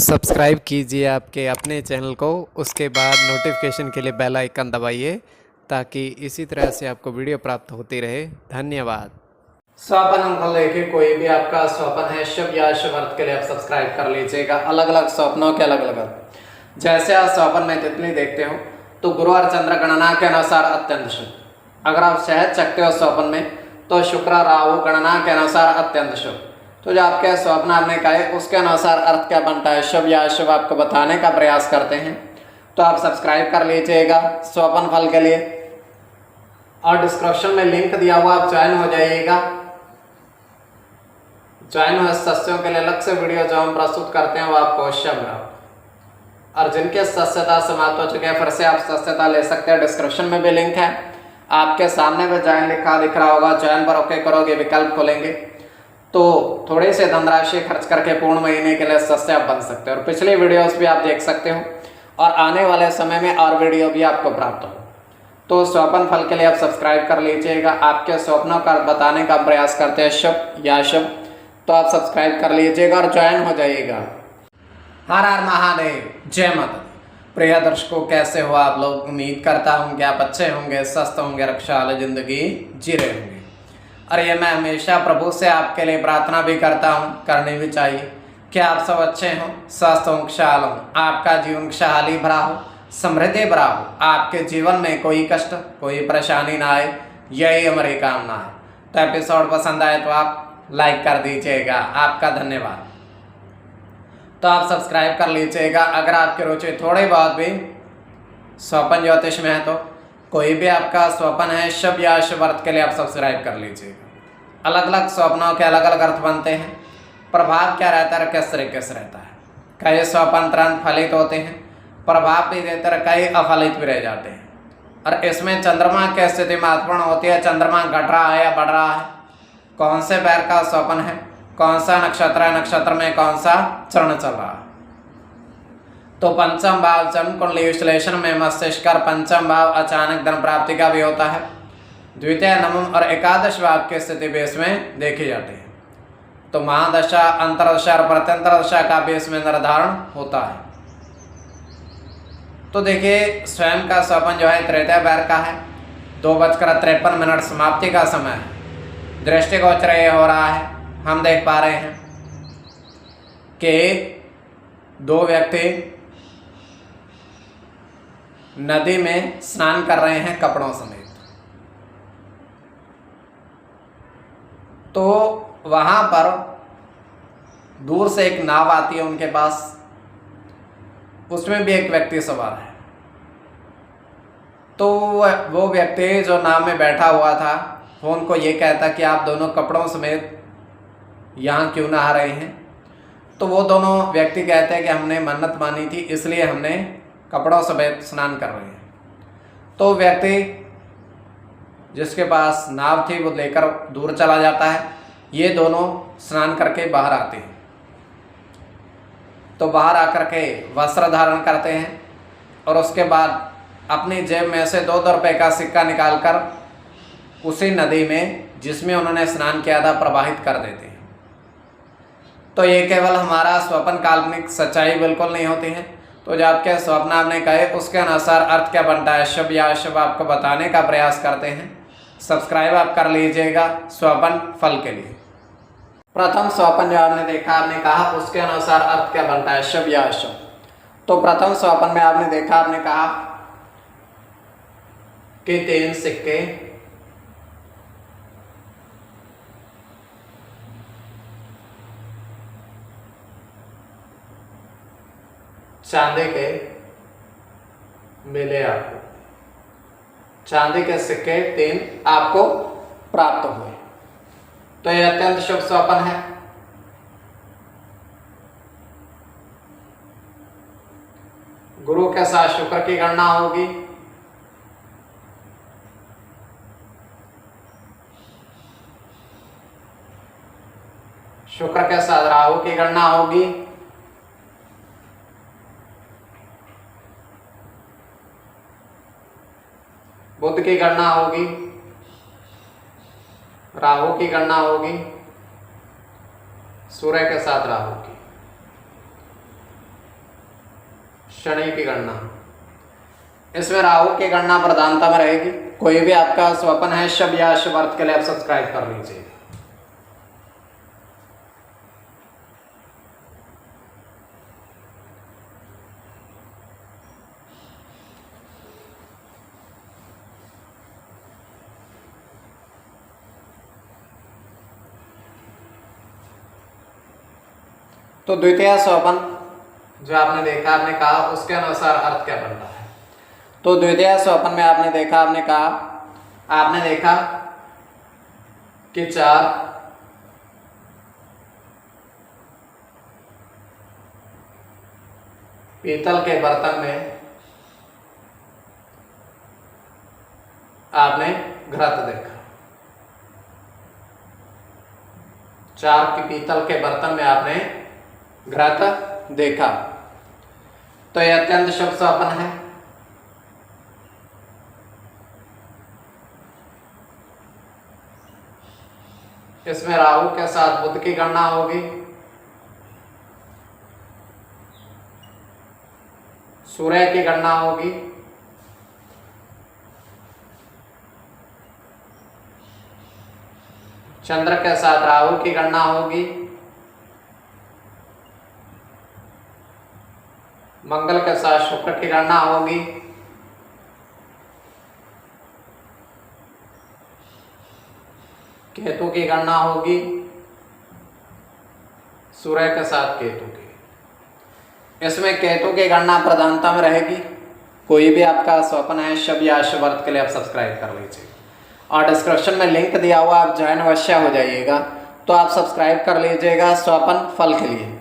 Subscribe कीजिए आपके अपने चैनल को, उसके बाद नोटिफिकेशन के लिए बेल आइकन दबाइए ताकि इसी तरह से आपको वीडियो प्राप्त होती रहे। धन्यवाद। स्वपन अंक लेके कोई भी आपका स्वपन है शुभ या शुभ अर्थ के लिए आप सब्सक्राइब कर लीजिएगा। अलग अलग स्वप्नों के अलग अलग, जैसे आप स्वपन में तितली देखते हो तो गुरु और चंद्र गणना के अनुसार अत्यंत शुभ। अगर आप शहद चखते हो स्वपन में तो शुक्र राहु गणना के अनुसार अत्यंत शुभ। तो जो आपके स्वप्न आपने कहे उसके अनुसार अर्थ क्या बनता है शुभ या अशुभ आपको बताने का प्रयास करते हैं। तो आप सब्सक्राइब कर लीजिएगा स्वपन फल के लिए, और डिस्क्रिप्शन में लिंक दिया हुआ आप ज्वाइन हो जाइएगा। ज्वाइन हुए सदस्यों के लिए अलग से वीडियो जो हम प्रस्तुत करते हैं वो आपको अवश्य मिला, और जिनके सदस्यता समाप्त हो चुके हैं फिर से आप सदस्यता ले सकते हैं। डिस्क्रिप्शन में भी लिंक है, आपके सामने में ज्वाइन लिखा दिख रहा होगा, ज्वाइन पर ओके करोगे विकल्प खोलेंगे तो थोड़ी सी धनराशि खर्च करके पूर्ण महीने के लिए सदस्य आप बन सकते हो, और पिछली वीडियोस भी आप देख सकते हो, और आने वाले समय में और वीडियो भी आपको प्राप्त हो। तो स्वपन फल के लिए आप सब्सक्राइब कर लीजिएगा। आपके स्वप्नों का बताने का प्रयास करते हैं शुभ या शुभ, तो आप सब्सक्राइब कर लीजिएगा और ज्वाइन हो जाइएगा। हर हर महादेव, जय माता दी। प्रिय दर्शकों, कैसे हो आप लोग? उम्मीद करता हूँ कि आप अच्छे होंगे, स्वस्थ होंगे, रक्षा वाली जिंदगी जी रहे होंगे। और ये मैं हमेशा प्रभु से आपके लिए प्रार्थना भी करता हूँ, करनी भी चाहिए कि आप सब अच्छे हों, स्वस्थ हों, खुशहाल हों, आपका जीवन खुशहाली भरा हो, समृद्धि भरा हो, आपके जीवन में कोई कष्ट कोई परेशानी ना आए, यही हमारी कामना है। तो एपिसोड पसंद आए तो आप लाइक कर दीजिएगा, आपका धन्यवाद। तो आप सब्सक्राइब कर लीजिएगा। अगर आपकी रुचि थोड़ी बहुत भी स्वपन ज्योतिष में है तो कोई भी आपका स्वपन है शुभ या अशुभ अर्थ के लिए आप सब्सक्राइब कर लीजिएगा। अलग अलग स्वप्नों के अलग अलग अर्थ बनते हैं, प्रभाव क्या रहता है, किस तरीके से रहता है। कई स्वपन तुरंत फलित होते हैं, प्रभाव भी देते हैं, कई अफलित भी रह जाते हैं। और इसमें चंद्रमा की स्थिति महत्वपूर्ण होती है। चंद्रमा घट रहा है या बढ़ रहा है, कौन से पैर का स्वपन है, कौन सा नक्षत्र है, नक्षत्र में कौन सा चरण चल रहा है। तो पंचम भाव जन्म कुंडली विश्लेषण में मस्तिष्क और पंचम भाव अचानक धन प्राप्ति का भी होता है। द्वितीय, नवम और एकादश भाव की स्थिति भी इसमें देखी जाती है। तो महादशा, अंतरदशा और प्रत्यंतर दशा का भी इसमें निर्धारण होता है। तो देखिए, स्वयं का स्वपन जो है तृतीय पैर का है। 2:53 समाप्ति का समय है। दृष्टिगोचर ये हो रहा है, हम देख पा रहे हैं कि दो व्यक्ति नदी में स्नान कर रहे हैं कपड़ों समेत। तो वहां पर दूर से एक नाव आती है उनके पास, उसमें भी एक व्यक्ति सवार है। तो वो व्यक्ति जो नाव में बैठा हुआ था वो उनको ये कहता कि आप दोनों कपड़ों समेत यहाँ क्यों नहा रहे हैं। तो वो दोनों व्यक्ति कहते हैं कि हमने मन्नत मानी थी इसलिए हमने कपड़ों समेत स्नान कर रहे हैं। तो व्यक्ति जिसके पास नाव थी वो लेकर दूर चला जाता है। ये दोनों स्नान करके बाहर आते हैं। तो बाहर आकर के वस्त्र धारण करते हैं और उसके बाद अपनी जेब में से 2-2 रुपये का सिक्का निकालकर उसी नदी में जिसमें उन्होंने स्नान किया था प्रवाहित कर देते हैं। तो ये केवल हमारा स्वप्न काल्पनिक, सच्चाई बिल्कुल नहीं होती है। तो जो आपके स्वप्न आपने कहे उसके अनुसार अर्थ क्या बनता है शुभ या अशुभ आपको बताने का प्रयास करते हैं। सब्सक्राइब आप कर लीजिएगा स्वपन फल के लिए। प्रथम स्वपन जो आपने देखा, आपने कहा उसके अनुसार अर्थ क्या बनता है शुभ या अशुभ। तो प्रथम स्वपन में आपने देखा, आपने कहा कि 3 सिक्के चांदी के मिले, आपको चांदी के सिक्के 3 आपको प्राप्त हुए। तो यह अत्यंत शुभ स्वपन है। गुरु के साथ शुक्र की गणना होगी, शुक्र के साथ राहु की गणना होगी, बुध की गणना होगी, राहु की गणना होगी, सूर्य के साथ राहु की। शनि की गणना, इसमें राहु की गणना प्रधानता में रहेगी। कोई भी आपका स्वप्न है शुभ या अशुभ अर्थ के लिए आप सब्सक्राइब कर लीजिए। तो द्वितीय स्वप्न जो आपने देखा, आपने कहा उसके अनुसार अर्थ क्या बनता है। तो द्वितीय स्वप्न में आपने देखा, आपने कहा, आपने देखा कि 4 पीतल के बर्तन में आपने घृत देखा। 4 की पीतल के बर्तन में आपने घृत देखा। तो यह अत्यंत शुभ स्वप्न है। इसमें राहु के साथ बुध की गणना होगी, सूर्य की गणना होगी, चंद्र के साथ राहु की गणना होगी, मंगल के साथ शुक्र की गणना होगी, केतु की गणना होगी, सूर्य के साथ केतु की। इसमें केतु की गणना प्रधानता में रहेगी। कोई भी आपका स्वप्न है शुभ या अशुभ अर्थ के लिए आप सब्सक्राइब कर लीजिए और डिस्क्रिप्शन में लिंक दिया हुआ, आप ज्वाइन अवश्य हो जाइएगा। तो आप सब्सक्राइब कर लीजिएगा स्वप्न फल के लिए।